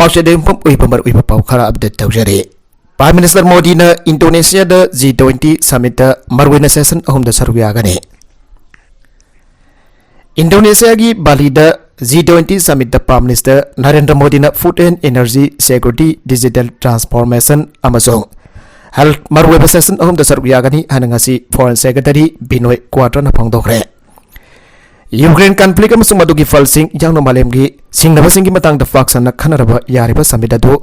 पाउशेदें पम उइबमर उइब पाउ खरा अपडेट तौजरे प्राइम मिनिस्टर मोदी न इंडोनेशिया द G20 समिट मरवेना सेशन अहम द सरुग यागने इंडोनेशिया की बाली द G20 समिट द प्राइम मिनिस्टर नरेंद्र मोदी न food and energy security digital transformation अमसोंग हेल्थ मरवेना सेशन अहम द सरुग यागनी हनंगासी फॉरेन सेक्रेटरी बिनोय क्वार्टर न फोंदोखरे यूक्रेन कॉन्फ्लिक्ट अमसोंग मदुगी फलसिंग यांगनो मालेमगी सिंगनबसिंगी मतंग द फाक्सन खनरब यारिबा समिट दु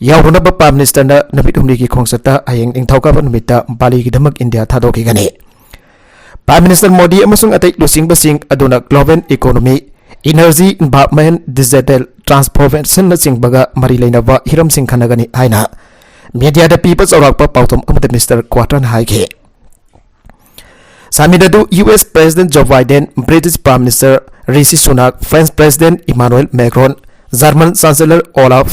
यावनब प्राइम मिनिस्टर न नबित हुमनी की खोंसता आयेंग निंथौकाब नुमिता बाली की धमक इंडिया थादोखिगने प्राइम मिनिस्टर मोदी अमसोंग अतै लुसिंगबसिंग अदुना global economy energy environment digital transformation न चिंगबगा मरी लेनबा हिरमसिंग खनगनी हाइना मीडिया द पीपल्स औरकपा पाउतम अमद मिनिस्टर क्वार्टर हाइखे सामिदु US president Joe Biden British prime minister Rishi Sunak French president Emmanuel Macron German chancellor Olaf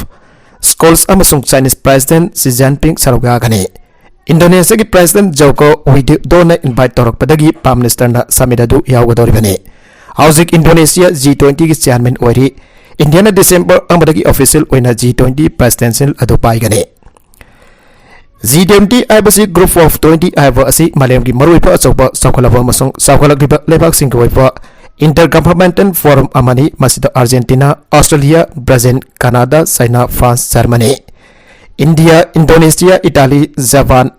Scholz अमसुंग चाइनीज प्रेसिडेंट शी जिनपिंग सरुगागने इंडोनेशिया की प्रेसिडेंट जोको विडोडो ने इनवाइट तौरकपदगी प्राइम मिनिस्टर न समिदु यावगदोरिबने हौजिक इंडोनेशिया G20 की चेयरमैन ओरी इंडिया न डिसेंबर अमदगी ऑफिशियल ओइना G20 प्रेसिडेंशियल अदु पाइगने G20 आइबसी ग्रुप ऑफ 20 आइबा असि मालेम की मरुइपा अचौबा सौखलबा अमसुंग सौखलगिबा लेबाकसिंग गोइपा इंटरगवर्नमेंटल फोरम अमनी मसिद Argentina Australia Brazil Canada China France Germany India Indonesia Italy Japan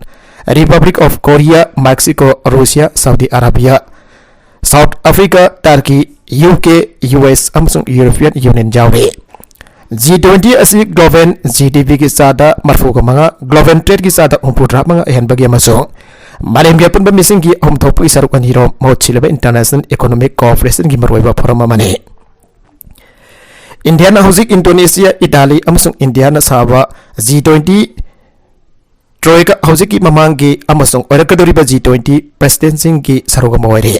Republic of Korea Mexico Russia Saudi Arabia South Africa Turkey UK US अमसुंग यूरोपियन यूनियन जावे G20 असि ग्लोबल जीडीपी की सादा मरफुगा मंगा ग्लोबल ट्रेड की सादा उम्पुद्रा मंगा एहनबगी अमसुंग मालेम की अपुनबा मिसिंग की अहम थोपगी सरुक अनिरो मोचिलबा इंटरनेशनल इकोनॉमिक कोऑपरेशन की मरवैबा फोरम अमने इंडिया न हौजिक इंडोनेशिया इटाली अमसुंग इंडिया न साबा G20 ट्रोइका हौजिक की ममांग की अमसुंग ओरकदोरिबा G20 प्रेसिडेंट की सरुग मोइरे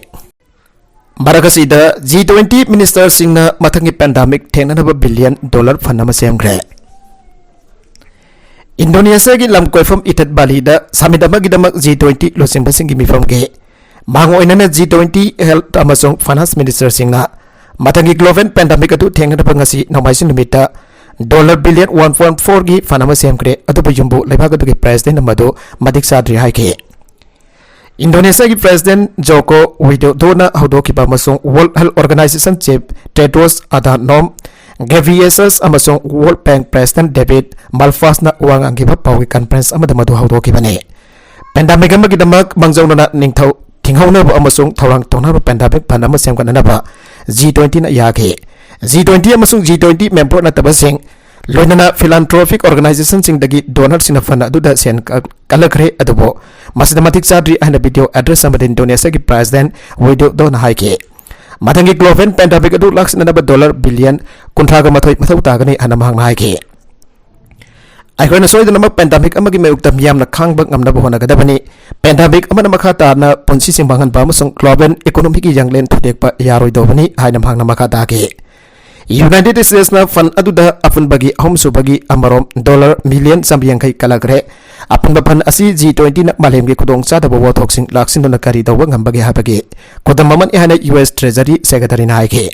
मरकसीदा G20 मिनिस्टर सिंह न मथंगी पेंडेमिक $10 बिलियन फंड अमा सेमग्रे इंडोनेशिया की लम कोइफम इथत बालीदा समिट अमगिदमक G20 लोसिंगबसिंग की मिफम के मांगोइनना G20 हेल्थ अमसुंग फाइनेंस मिनिस्टर सिंह न मथंगी ग्लोबल पेंडेमिक अदु थेंगनबा ngasi नोमाइसिन निमिता $1.4 बिलियन की फंड अमा सेमग्रे अदुबु युम्बु लेबाग अदुगी प्रेसिडेंट अमदो मदिक साद्रि हाइके इंडोनेशिया की प्रेसिडेंट जोको विडोडो न हौदोकिबा अमसुंग World Health Organization chief Tedros Adhanom Ghebreyesus अमसुंग World Bank president David Malpass न वांगांगिबा पावी कॉन्फ्रेंस अमद मदु हौदोकिबने पेंडेमिक अमगिदमक मंजौना निंगथौ थिंगौनब अमसुंग थौरांग तोनाब पेंडेमिक फंड अमा सेमगननबा G20 न यागे G20 अमसुंग G20 मेंबर नतबसिंग लोइनना फिलांथ्रोपिक ऑर्गेनाइजेशन सिंगदगी डोनर सिंह फंड अदुदा सेन कलखरे अदुबो मसिद मथिक चाद्री अहना वीडियो एड्रेस अमद इंडोनेशिया की प्रेसिडेंट विडोडो न हाइके मथंगी ग्लोबल पेंडेमिक अदु लाक्सनब $1 बिलियन 30 मथौ तागनी अहना महंग हाइके अखोना सोइदनम पेंडेमिक अमगी मेउक्ता मियामना खांगबा ngamnaba होनगदबनी पेंडेमिक अमना मखा ताना पुंसी सिंबांगन बामसुंग ग्लोबल इकोनॉमी की यंगलेन थुदेकपा यारोइदोबनी हाइना महंगना मखा तागे यूनाइटेड स्टेट्स न फंड अदुदा अपुनबगी अहमसुबगी अमरोम $1 मिलियन संबियंखै कलगरे अपुनबा फंड असि G20 न मालेमगी खुदोंग चादबो वोथोक्सिंग लाक्सिनदुना करी दौबा ngambagi habagi खुदममन इहाना यूएस ट्रेजरी सेक्रेटरी नाइके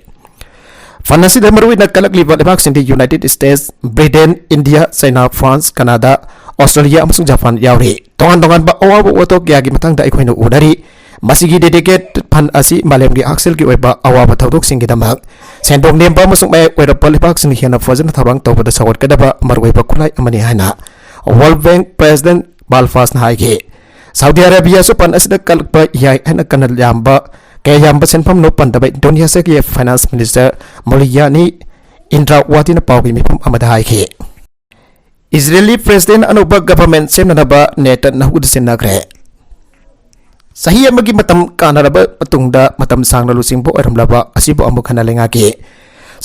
फंड असि दमरुइ न कलकलिबा लेबाक सिंदी United States Britain India China France Canada Australia अमसुंग जापान यावरे तोंगान तोंगान बा अवाबो वोथोक यागी मतंगदा अखोइना उडरी मसिगी डेडिकेट फंड असि मालेमगी आक्सेल की ओइबा अवाबा थौदोक सिंगिदमक सेंडोंग नेमबा अमसुंग मै ओइरपा लेबाक सिंग हेना फजन थौरांग तौबदा सवटकदबा मरवैबा खुलाई अमनि हाइना वर्ल्ड बैंक प्रेसिडेंट माल्पास न हाइगे सऊदी अरेबिया सु फंड असिदा कलकपा याय हना कनल याम्बा के याम्बा सेनफम नो पंदबा इंडोनेशिया की फाइनेंस मिनिस्टर मुलियानी इंद्रावती न Pawgi मिफम अमदा हाइगे Israeli president Anubha government सेमनबा Netanyahu सिन्नग्रे सही अमगी मतम कानरबा मतुंगदा मतम सांगना लुसिंगबो अरमलबा असिबो अमुक हनालेंगा के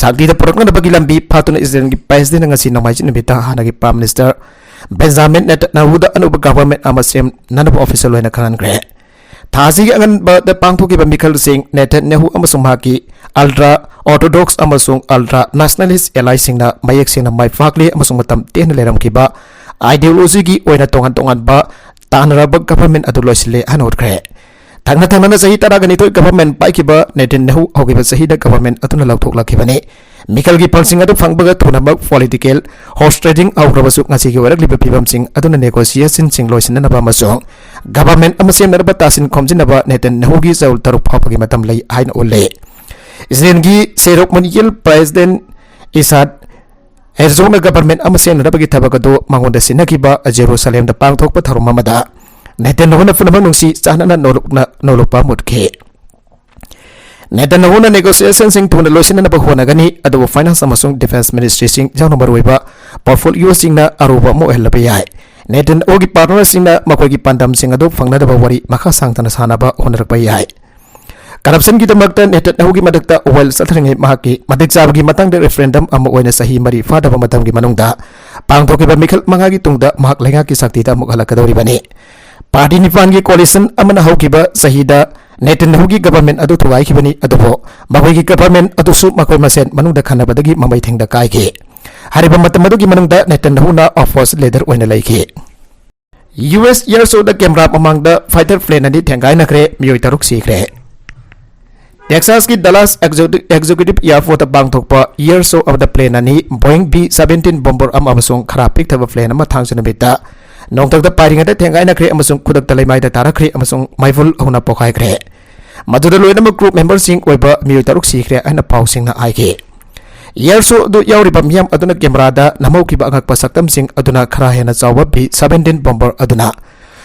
सागदीदा पुरकनबगी लंबी फातुन इजरायल की प्रेसिडेंट ngasi नमाइजिन बिता हानागी प्राइम मिनिस्टर बेंजामिन नेतन्याहूदा अनुबा गवर्नमेंट अमसेम ननब ऑफिशियल होइना खनग्रे थाजी अंगन ब पांगथोकी मिखल सिंह नेतन्याहू अमसुंग माकी अल्ट्रा ऑर्थोडॉक्स अमसुंग अल्ट्रा नेशनलिस्ट एलाई सिंगना मयेक सिंगना माइफाकले अमसुंग मतम तेन लेरमकिबा आइडियोलॉजी की ओइना तोंगन तोंगन बा तानरब गवर्नमेंट अदु लोइसिले हनोदख्रे थांगना थांगना सही तरगनिथोय गवर्नमेंट पाइकिबा नेतन्याहू हौगिबा सहीदा गवर्नमेंट अदुना लौथोक लखिबने Mikalgi palsing adu fangbaga thunabak political horse trading awrabasuk ngasi gi warak liba pibam sing aduna negotiation sing loisin na ba masong government amasem na ba tasin khomjin na ba neten nahugi zaul taruk phapagi matam lai hain ole Israel gi serok manikil president Isad Arizona government amasem na bagi tabagado mangonda sinakiba Jerusalem da pangthok pa tharum mamada neten nahuna funamang nungsi chanana nolokpa mutke neten nahuna negotiation sing tuna loisin na baghona gani adu finance amasung defense ministry sing jawna marwaiba portfolio sing na aruba mo helba yai neten ogi partner sing na makogi pandam sing adu fangna da wari makha sangtana sanaba honarakpa yai Corruption kita makta netet nahugi madakta oil satringi mahaki madik sabagi matang de referendum ama oina sahi mari fada pamatam gi manungda pangthoki ba mikal mangagi tungda mahak lenga ki sakti ta mukhala kadori bani party nipan gi coalition amana hauki ba sahida neten nahugi government adu thugai ki bani adubo mabai gi government adu su makoi masen manungda khana badagi mamai thengda kai ki hariba matam adu gi manungda neten nahuna of force leader oina laiki US Air Show da camera mamangda fighter plane ani thengai nakre miyoi taruk sikre Texas ki Dallas Executive Airport bangthokpa year show of the plane ani Boeing B-17 bomber amasung kharapik thaba plane ama thangchana bita nongtak da paringa da thengai na kre amasung khudak talai mai da tarakre amasung maiful huna pokai kre maduda loina group member sing oiba miyoi taruk sikre ana pausing na aike year show do yauri bam yam aduna camera da namauki ba angak pasaktam sing aduna khara hena chawa B-17 bomber aduna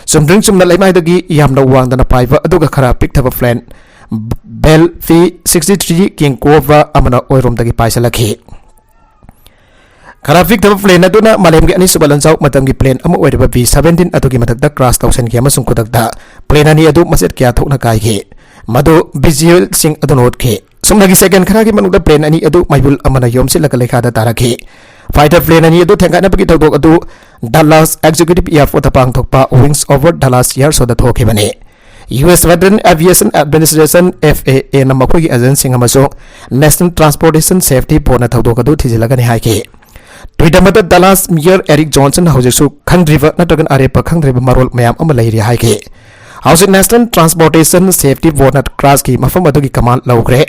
sumdring sumna laimai dagi yamna wang dana paiba aduga kharapik thaba plane Bell V-63 King Cobra amana oirom dagi paisa lakhi Karafik thaba plane aduna malem gi ani subalan sauk matam gi plane ama oiriba B-17 atugi matakda crash tausen gi amasung kudakda plane ani adu maset kya thokna kai gi madu visual sing adun hot khi sumnagi second khara gi manukda plane ani adu maibul amana yomsi lakaleikha da tarakhi fighter plane ani adu thenga na bagi thokdok adu Dallas Executive Airport apang thokpa wings over Dallas Air so da thokhi bane US Federal Aviation Administration FAA na makhoi agency ngamaso National Transportation Safety Board na thawdok adu thijilagani haike Twitter mata Dallas Mayor Eric Johnson haujisu khangdriba natagan arepa khangdriba marol mayam ama lairi haike Housing National Transportation Safety Board na crash ki mafam adu gi kamal lawgre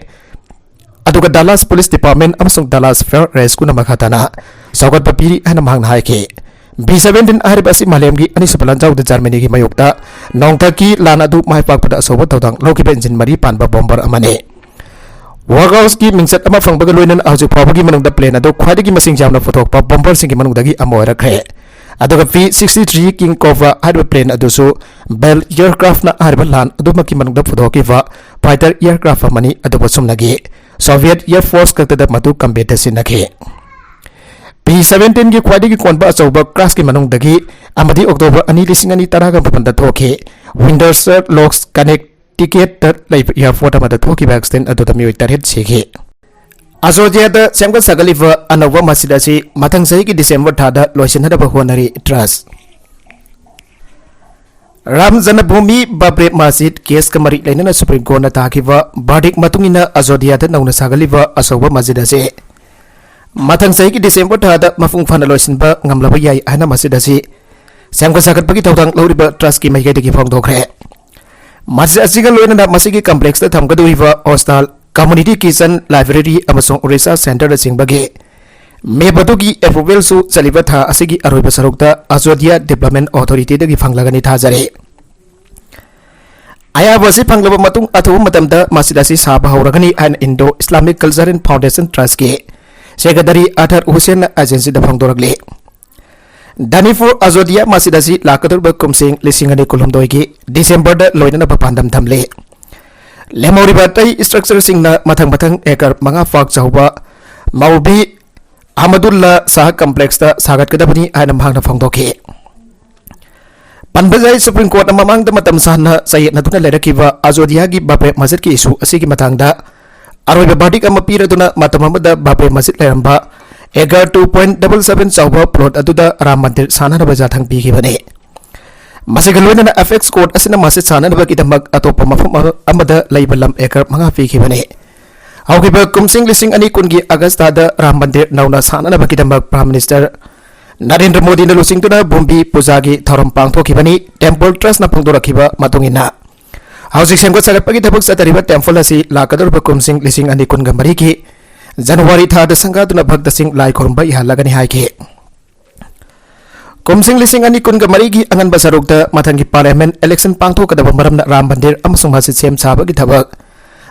aduga Dallas Police Department amasung Dallas Fair Rescue na makhatana saugat papiri ana mahang haike B-17 aribasi malemgi ani sebelan jauh de Germany gi mayukta nongtaki lana du mai pak pada sobo tawdang loki engine mari panba bomber amane Wargaus ki mingset ama phang baga loinan auju phawagi manung da plane adu khwadi gi masing jamna photok pa bomber singi manung dagi amoira khe aduga V-63 King Cobra arba plane adu so Bell aircraft na arba lan adu maki manung da photoki va fighter aircraft amani adu basum nagi Soviet Air Force kakta da madu combat sinakhe B-17 की ख्वादी की कोनबा अचौबा crash की मनों दगी अमदी October अनि लिसिंग अनि तरागा बपंदा थोके विंडोसर locks कनेक्टिकेट life airport अमदा थोकी vaccine अदोदा मियोय तरहेत सिगे अजोजियादा सेमगत सगलिवा ANOVA मसिदासी मथंग सही की दिसंबर थादा लोइसिनदा बहोनरी trust Ram जन्मभूमि बाबरे मस्जिद case कमरी लेना सुप्रीम कोर्ट ना ताकिवा बर्डिक मतुंगिना अजोजियादा नौना सगलिवा असोबा मस्जिद से Matang sahi ki December thada mafung fana loisin ba ngamlaba yai ana masjid asi samka sakat pagi tawdang loriba trust ki maike de phong dokre masjid asi ga loina na masjid ki complex ta thamka duiba hostel community kitchen library amasong research center da singbage me badu ki approval su chaliba tha asigi aroiba sarokta Azodia Development Authority da ki phanglagani tha jare aya basi phanglaba matung athu matamda masjid asi saba hauragani an Indo Islamic Culture and Foundation Trust ke Secretary Athar Hussein agency da phangdoragli Danifur Azodia Masidasi lakatur ba kumsing lisingani kulhumdoi ki December da loina na papandam thamle lemori batai structure singna mathang ekar manga fak chawba maubi Ahmadullah Sah complex da sagat kadabani ana mhangna phangdoki Panbajai Supreme Court na mamang da matam sahna sayet na tuna lerakiba Azodia gi bape masjid ki isu asigi matangda Aroi badik ama pira tuna matamamada bape masjid leramba egar 2.77 chawba plot aduda ram mandir sana na baja thang pi ki bane masigalwena na FX code asina masjid sana na bakidamak atopa mafam amada laibalam egar manga pi ki bane auki ba kumsing lising ani kungi agasta da ram mandir nauna sana na bakidamak Prime Minister Narendra Modi na lusing tuna bumbi pujagi tharom pangthoki bani temple trust na phangdorakiba matungina Housing Semgot sagat pagi tabuk sa tariba temple asi lakador bakumsing lising ani kun gambari ki January thada sangaduna bhagtasing lai khurumba ihalagani haike Kumsing lising ani kun marigi angan basarukta mathangi parliament election pangthokadaba maramna Ram Mandir amasung masjid sem sabagi thabak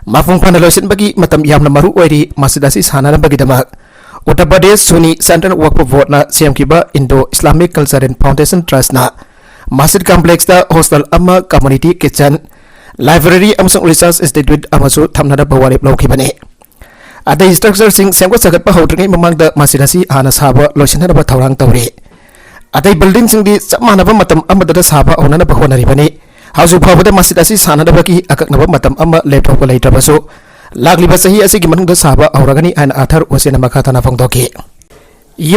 mafung panalosin bagi matam yamna maru oiri masjidasi sanana bagi damak Uttar Pradesh Sunni Central Waqf Board na sem kiba Indo Islamic Culture and Foundation Trust na masjid complex da hostel ama community kitchen library amasung research institute amasu thamnada bawari blokibane Ada structure sing semko sagat pa hawdringai mamangda masjidasi hana saba loisinhanaba thawrang tawri Ada building sing di samanaba matam amadada saba onana bahonari bane hausu phawada masjidasi sanada baki akaknaba matam ama laptop ko leitrabasu lagli basahi asigi manungda saba auragani an athar osena makhatana phangdoki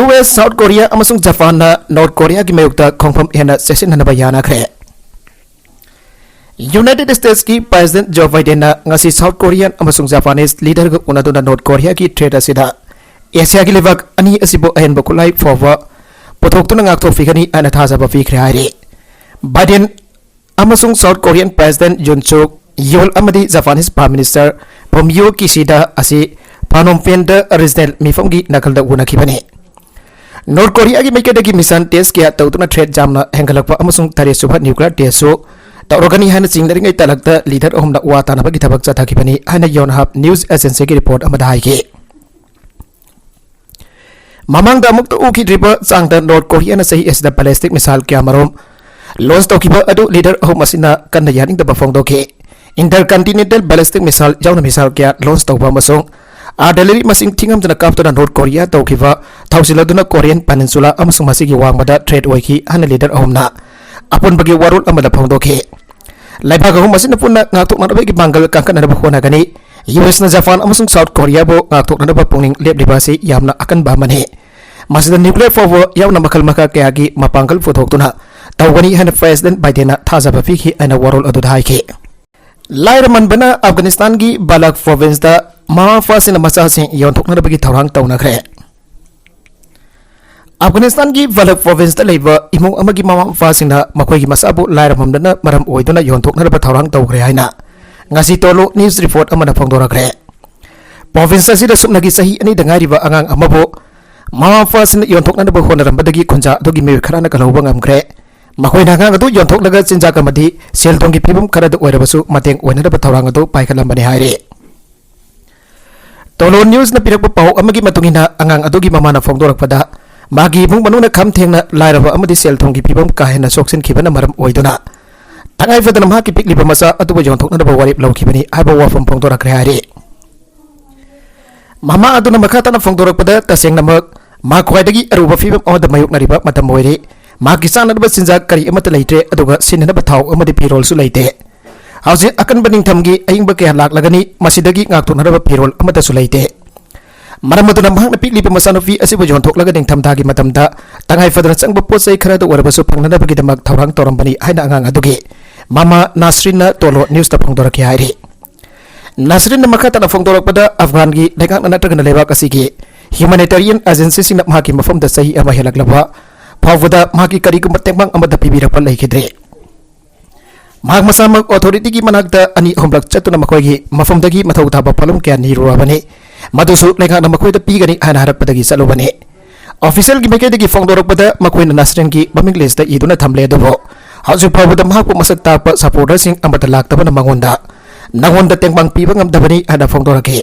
US South Korea amasung Japan na North Korea gi mayukta khongpham hena session hanaba yana khre United States ki President Joe Biden na ngasi South Korean amasung Japanese leader ga unaduna North Korea ki trade asida Asia gi lewak ani asibo ahen bakulai forward pothoktu ngak to figani ana thaza ba fikre haire Biden amasung South Korean President Yoon Suk Yeol amadi Japanese Prime Minister Fumio Kishida asi Phnom Penh da original mifamgi nakalda unakibane North Korea gi maikadagi mission test kya tawtuna trade jamna hengalakpa amasung tare subha nuclear test so Taurogani hana chingdaringai talakta leader ohumna watana bagi thabak chathakibani hana Yonhap News Agency ki report amada haike Mamang da mukta uki driba changda North Korea na sahi asda ballistic missile kya marom launch tawkiba adu leader ohum asina kanna yaning da bafong doke intercontinental ballistic missile jawna missile kya launch tawba masong artillery masing thingam jana kaptuna North Korea tawkiba thausiladuna Korean peninsula amasung masigi wangmada trade oiki hana leader ohumna apun bagi warul amada phangdoke Laibaga hum masina punna ngaktuk nanabai ki banggal kangkan nanabai khona gani US na Japan amasung South Korea bo ngaktuk nanabai pungning lep dibasi yamna akan bahmane masida nuclear forward yamna makal maka kayagi mapanggal photoktuna tawgani hana President Biden na thaza bafiki ana warul adu haike Laira manbana Afghanistan gi Balak province da mafa sina masa sing yonthok nanabai ki thawrang tawna khre Afghanistan gi Balak province da leiba imong amagi mama fasina makoi gi masabu laira mamdana maram oiduna yonthok na thawrang tawgre haina ngasi tolo news report amana phongdora gre province asida sumnagi sahi ani dangari ba angang amabo mama fasina yonthok na ba hona rambadagi khunja dogi me kharana kalauba ngam gre makoi na nga adu yonthok laga chinja kamadi sel tongi pibum kharada oirabasu mateng oina ba thawrang adu paikhalambani haire tolo news na pirakpa pau amagi matungina angang adugi mama na phongdora pada Magi mung manuna kham thengna lairaba amadi sel thonggi pibam kahena soksin khibana maram oiduna tangai fadana ma ki pikli bamasa atuba jonthokna ba warip lawkhibani aiba wafam phongdora khare mama aduna makhatana phongdora pada taseng namak ma khwaidagi aruba fibam oda mayuk nariba matam moire ma kisana ba sinja kari amata leite aduga sinna ba thaw amadi pirol su leite hausi akan baning thamgi aingba ke lak lagani masidagi ngaktuna ba pirol amata su leite Maramatu namhang na pikli pamasanofi asibo jonthok laga ding thamdagi matamda tangai fadran changba potsai kharada warabasu phangnana bagi damak thawrang torambani haina angang adugi mama Nasrin na tolo news ta phongdora ki hairi Nasrin na makata na phongdora pada Afghan gi lekang na tagna leba kasigi humanitarian agency sing na mahaki mafam da sahi ama helaklaba phawda mahaki kari kum tengmang amada pibira pal laikidre Mahak masamag authority gi managda ani homlak chatuna makoi gi mafamdagi mathau thaba palum kya ni ruwabani Madusu lekang na makoi da pigani hana harap padagi salubani official gi mekay dagi phongdorok pada makoi na Nasrin gi baming list da iduna thamle dobo hausu phawda mahak pu masak ta pa supporter sing amata laktaba na mangonda nangonda tengmang piba ngamdabani hana phongdoraki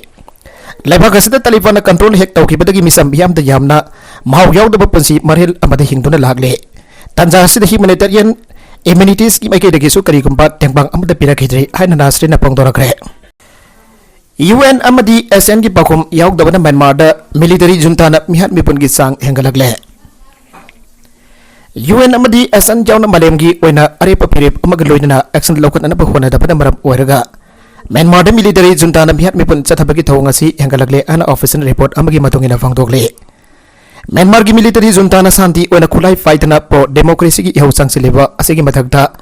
Leibag asida Taliban na control hek tawki badagi misam biyam da yamna mahaw yaw da punsi marhil amada hingduna lagle tanja asida humanitarian amenities ki maikay dagi su kari kumpat tengmang amada pirakidri hana Nasrin na phongdorakre UN amadi SN ki pakum yaw da bana Myanmar da military junta na mihat mipun gi sang hengalagle UN amadi SN jaw na malem gi oina arepa pirip amagaloina action lokat na bahona da bana maram oiraga Myanmar da military junta na mihat mipun chathabagi thawngasi hengalagle ana official report amagi matungina phangdokle Myanmar gi military junta na santi oina khulai fight na pro democracy gi ihau sangsileba asigi mathakta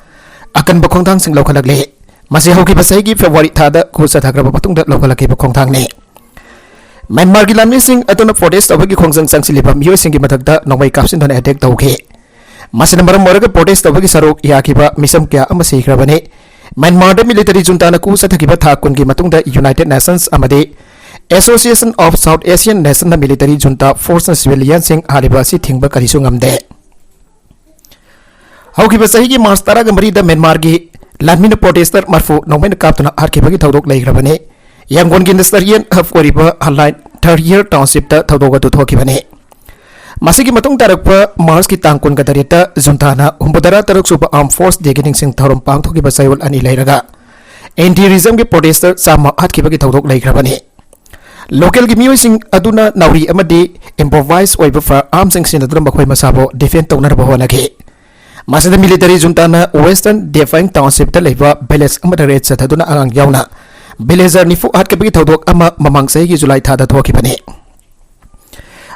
akan bakhongthang sing lokhalagle Masih hoki basai gi February thada khusa thagraba patungda lokalaki bakhongthang ne Myanmar gi lamni sing atuna protest obagi khongjang sangsileba miyo singi mathakda nongbai kapsin thona attack tawke masina maram moraga protest obagi sarok yakiba misam kya amasi khrabane Myanmar da military junta na khusa thakiba thakun gi matungda United Nations amade Association of South Asian National Military Junta Force Civilian Sing Haribasi Thingba Karisungamde. Haukiba Sahigi Mastara Gamrida Myanmargi Lamina protester Marfu Nomen Kaptuna Arkibagi Todok Lagrabane Yangon Gindastarian have Koriba Haline 3rd year township Todoga to Tokibane. Masigi Matung Tarakpa Mars Kitangkun Gatarita Zuntana Umbadara Tarak Super Armed Force Degining Sing Tarum Pang Tokiba Sayul and Ilairaga. Anti-Rism protester Sama Hatkibagi Todok Lagrabane. Local Gimusing Aduna Nauri Amadi improvised over for arms and Sinatra Makwe Masabo defend Tonabahonaki. Masada military juntana Western Defying Township Taleva Beles Amadare Sataduna Ang Yauna Belezer Nifu Hatkabi Todok Ama Mamang Saigi Julai Tada Tokipane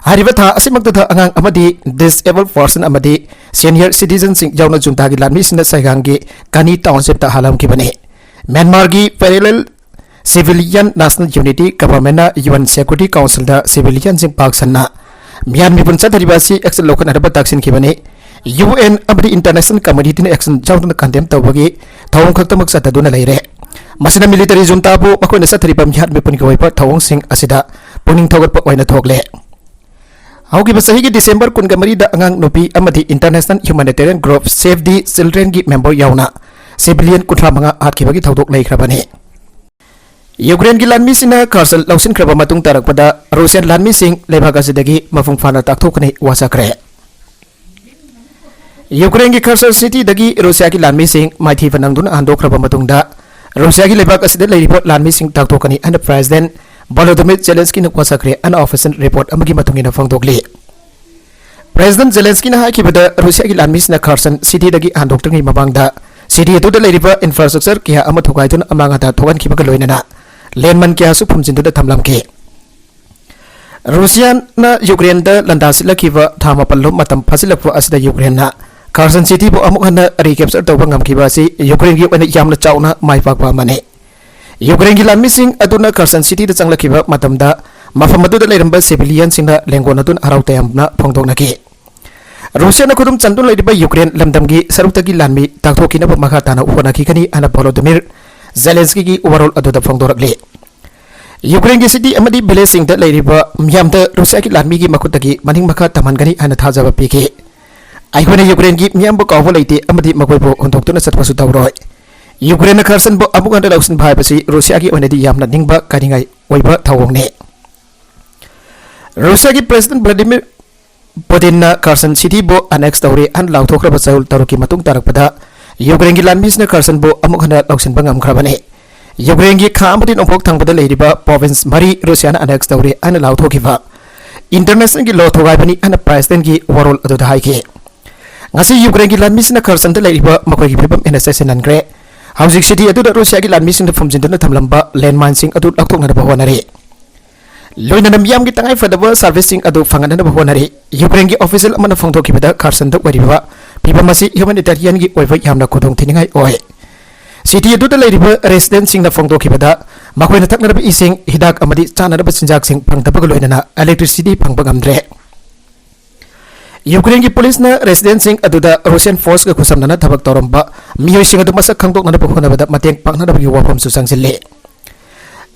Harivata Asimagda Angang Amadi Disabled Person Amadi Senior Citizens Sing Jauna Juntagi Lamis na Sagangi Kani Township Ta Halam Kibane Myanmargi Parallel Civilian National Unity Government UN Security Council da Civilian Sing Paksana Myanmar Punsa Taribasi Excel Lokan Arabataksin Kibane UN abdi international community ne action jawna condemn tawagi thawong khaktamak sataduna leire masina military junta bu makoi na sathri pam yat me puni goipa thawong sing asida puning thogat pa oina thokle haugi basahi gi December kun gamari da angang nopi amadi international humanitarian group save the children gi member yauna civilian kuthra manga atki bagi thawdok leikrabane Ukraine gi lanmi sina karsal lausin kraba matung tarakpada Russian lanmi sing lebhaga sidagi mafung fana takthokni wasakre Ukraine ki Kherson city dagi Russia ki lanmi sing maithi fanangdun andok raba matungda Russia ki lebak asida lei report lanmi sing taktokani and president Volodymyr Zelensky na kwasakre an official report amagi matungina fangdokli President Zelensky na hakibada Russia ki lanmi sina Kherson city dagi andok tangi mabangda city atu da lei infrastructure kya amathukaitun amanga ta thogan kibaga loinana landman kya su phumjindu da thamlamke Russia na Ukraine da landasila kiwa thama pallo matam phasilakwa asida Ukraine na Kherson city bo amuk hana recapture tawba ngamkiba si Ukraine gi wana yamna chawna maipakpa mane Ukraine gi lanmi sing aduna Kherson city da changlakiba matamda mafamadu da leiramba civilian singna lengon adun araute amna phongdokna ki Russia na khudum chandun leiriba Ukraine lamdam gi sarukta gi lanmi taktokina ba makha tana uhona ki kani ana Volodymyr Zelensky gi overall adu da phongdorakle Ukraine gi city amadi village sing da leiriba myamda Russia gi lanmi gi makutagi maning makha tamangani ana thajaba piki Aikone Ukraine gi miyambo kawbo leite amadi makoibo ondoktuna satpasu tawroi Ukraine Kherson bo amuganda lausin bhai pasi Russia gi onedi yamna ningba kaningai oiba thawongne Russia gi President Vladimir Putin na Kherson city bo annex tawre an lauthokra basaul taruki matung tarakpada Ukraine gi lanmis na Kherson bo amuganda lausin bangam khrabane Ukraine gi khamadi nopok thangbada leiriba province mari Russia na annex tawre an lauthokiba international gi lothogai bani an president gi overall adu haike ngasi Ukraine gi lanmi sina Kherson da leiba makoi gi phibam NSS nangre housing city atu da Russia gi lanmi sina phumjin da thamlamba landmine sing atu lakthok na ba honare loina nam yam gi tangai fadaba servicing atu fangana na ba honare Ukraine gi official amana phongthoki bada Kherson da wariba phibam masi humanitarian gi oiba yamna kodong thiningai oi city atu da leiba resident sing na phongthoki bada makoi na thakna ba ising hidak amadi chana ba sinjak sing phangtaba loina na electricity phangba gamdre Ukraine ki police na resident sing aduda Russian force ka khusam na thabak toramba miyoi sing adu masak khangtok na phona bada mateng pakna da bi wafam su sangsille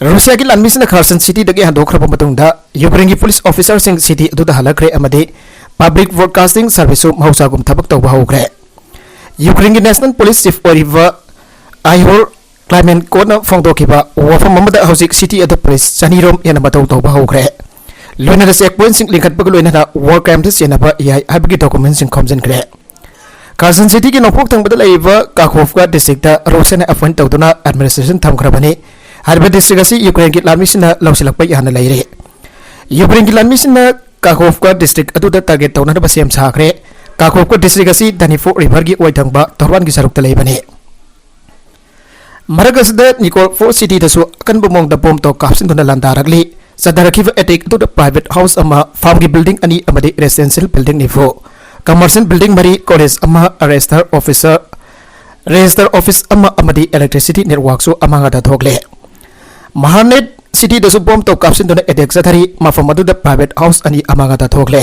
Russia ki lanmi sina Kherson city dagi handok raba matung da Ukraine ki police officer sing city aduda halakre amade public broadcasting service mausa gum thabak tawba hokre Ukraine ki national police chief oriva Ihor Clement kona phongdokiba wafam amada hosik city adu police chanirom yana batau tawba hokre Loina da checkpoint sing linkat pag loina da war crime da senaba ai habigi documents sing komjen kre Kherson city ki nopok thang badal aiba Kakhovka district da Russian appoint tawduna administration thamkrabani harba district asi Ukraine ki lanmi sina lausilak pa yana leire Ukraine ki lanmi sina Kakhovka district adu da target tawna da basem sakre Kakhovka district asi Danipro river gi oithangba Torwan gi saruk ta leibani Maragas da Nikopol city da su akan bumong da bom to kapsin duna landarakli Sadarakiva attack to the private house ama farm building ani amadi residential building nivo commercial building mari college ama register office ama amadi electricity network so amanga da thogle Mahanet city da subom to kapsin dona attack sathari mafamadu da private house ani amanga da thogle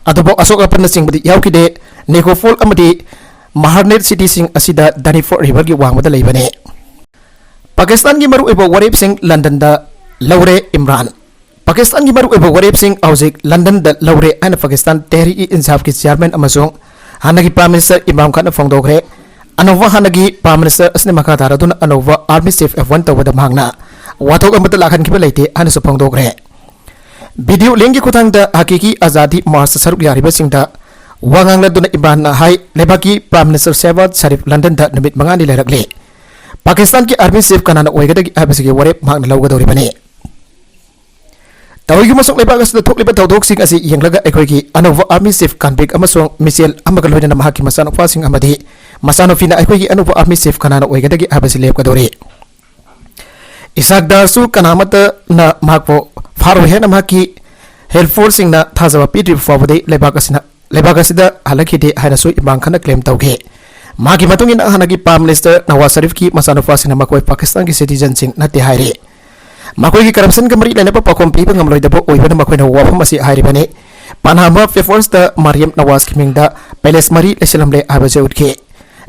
adobo asoka panna singbudi yaukide Nikopol amadi Mahanet city sing asida Danipro river gi wangmada leibane Pakistan gi maru ebo warip sing London da Laure Imran Pakistan की मरुब वरेब सिंह हौजिक London द लौरे आइन पाकिस्तान तहरीक-ई-इंसाफ की chairman अमसों हानगी प्राइम मिनिस्टर इमरान खान फोंदोखरे अनोवा हानगी प्राइम मिनिस्टर असने मखा तारदुन अनोवा आर्मी चीफ F1 तौबद मांगना वाथोक अमत लाखनखिबा लेते हानसु फोंदोखरे वीडियो लिंक की खुथांग द हकीकी आजादी मार्च सरुक यारिबसिंगदा वांगांगलदुन इमरान हाई लेबाकी prime minister Shahbaz Sharif London द निमित मंगानी लेरकले पाकिस्तान की आर्मी चीफ कनाना ओइगदगी आबसिगे वरेब मांगना लौगदौरिबने तौगी मसुक लेबाग असद थोकलिबा थौदोकसिंग असि यंगलगा अखोइगी अनोवा आर्मी चीफ कानबिक अमसों मिचेल अमगा लोइना महाकी मसानुफासिंग अमदी मसानुफिना अखोइगी अनोवा आर्मी चीफ कनाना ओइगदगी आबसि लेबगदौरि इसाकदारसु कनामत न माकपो फारो हेन माकी हेल्थ फोर्स सिंग ना थाजवा पीट्री फावदे लेबाग असिदा हलखिदे हाइनसु इमरान खान क्लेम तौगे माकी मतुंगिन हानगी प्राइम मिनिस्टर नवाज शरीफ की मसानुफासिंग मकोइ पाकिस्तान की सिटीजन सिंग नते हाइरे मकोई की करप्शन के मरी लेने पर पाकोम पीपल गमलोइदबो ओइबन मकोइना वाफम असि हाइरिबने पानामा फेफर्स द मरियम नवाज की मिंगदा पैलेस मरी लेसलमले आबजे उठके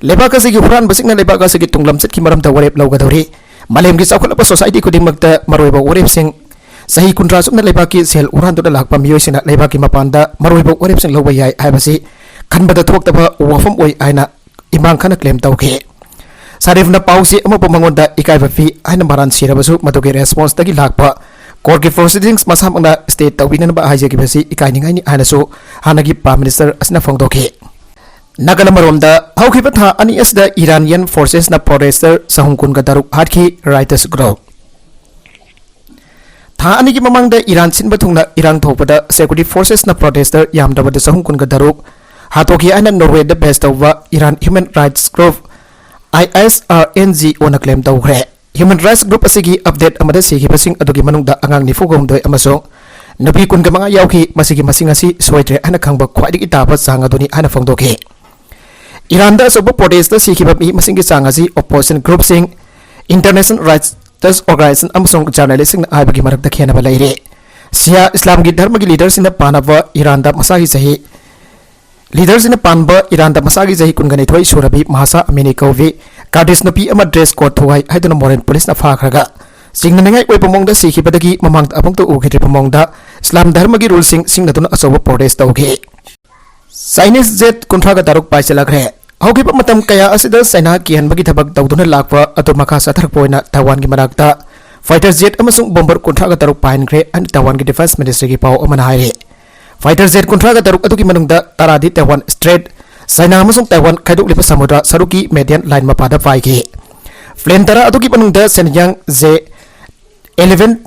लेबाक असि की हुरान बसिंगना लेबाक असि की तुंगलम सत की मरम द वरेब लौगदौरि मालेम की चौखलप सोसाइटी खुदिमकता मरोइबो वरेब सिंग सही कुंद्रा सुना लेबाक की सेल उरान दुना लाकपा मियोइसिना लेबाक की मपानदा मरोइबो वरेब सिंग लौबा याय हाइबसि खनबदा थोक्तबा वाफम ओइ आइना इमरान खान क्लेम तौखे सारिफना पाउसी अमप मंगोंदा इकाइबा फी आइना मारान सिरबसु मदुगे रेस्पॉन्स तगी लाकपा कोर्ट की प्रोसीडिंग्स मसामंगना स्टेट तौबिनन बा हाइजेगी बसी इकाइनिंगाइनी आइनासु हानगी प्राइम मिनिस्टर असना फोंदोखे नगलमरोमदा हौखिबा था अनि असदा इरानियन फोर्सेस ना प्रोटेस्टर सहुंकुन का दरुक हाटखी राइटर्स ग्रुप था अनि की ममंगदा ईरान सिनबा थुंगना इरांग थोपदा सिक्योरिटी फोर्सेस ना प्रोटेस्टर यामदबद सहुंकुन का दरुक हातोखी आइना Norway the best of Iran human rights group ISRNGO na claim tawkhre Human Rights Group asigi update amada sigi basing adugi manungda angang ni fogomdoi amasong nabi kun gamanga yauki masigi masing asi soitre ana khangba khwaidigi taba chang aduni ana phongdoke Iran da sobo protest sigi ba mi masing gi chang asi opposition group sing International Rights Organization amsong journalist sing aibagi marak da khena ba leire Shia Islam gi dharma gi leaders in the panava Iran da masagi sahi Leaders in the Panba, Iran, the Masagi Zahi Kunganitoi, Surabi, Mahasa, Aminikovi, Kardis Nopi, Ama dress code to I don't know more in police of Hakaga. Sing the night way among the Sikhi Padaki, among upon the Ukit among the Slam Dharmagi rule sing the Tuna Asoba protest okay. Sinus Z Contraga Daruk Paisalagre. How keep Matam Kaya Asida Senaki and Bagitabak Dauduna Lakwa, Atomaka Satarpoina, Tawan Gimarakta, Fighter Z Amazon Bomber Contraga Daruk Pine Gray, and Tawan Defense Ministry Pau Omanahari. Fighter Z kontraga taruk atuki manungda taradi Taiwan Strait China amasung Taiwan khaiduk lipa samudra saruki median line mapada paiki flame tara atuki manungda Shenyang J11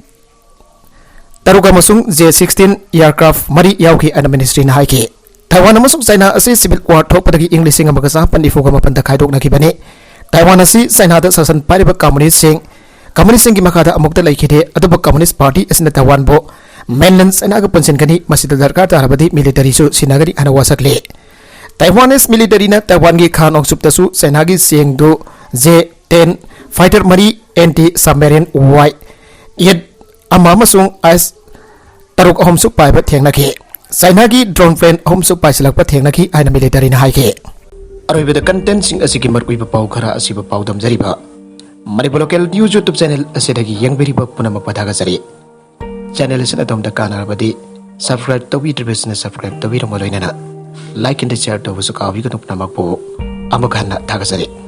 taruga amasung J16 aircraft mari yauki ana ministry na haiki Taiwan amasung China asi civil war thokpadagi English amaka sa pandifuga mapanda khaiduk nakibane Taiwan asi China da sasan pariba communist sing gi makada amukta laikhide aduba communist party asina Taiwan bo mainland China ga pansin kani masida darkar tarabadi military su sinagari ana wasakle Taiwanese military na Taiwan gi khan oksupta su China gi sengdu J10 fighter mari anti submarine Y8 amamasung as taruk homsuk pai ba thengnaki China gi drone plane homsuk pai silak pa thengnaki aina military na haike aroibe the content sing asiki markui ba pau khara asiba pau dam jariba Manipur local news YouTube channel asidagi yangberi ba punama padaga jari channel is at the Kana Badi. Subscribe to the business, subscribe to the Molina. Like and share to Vasuka, we can open a Amakana Tagasari.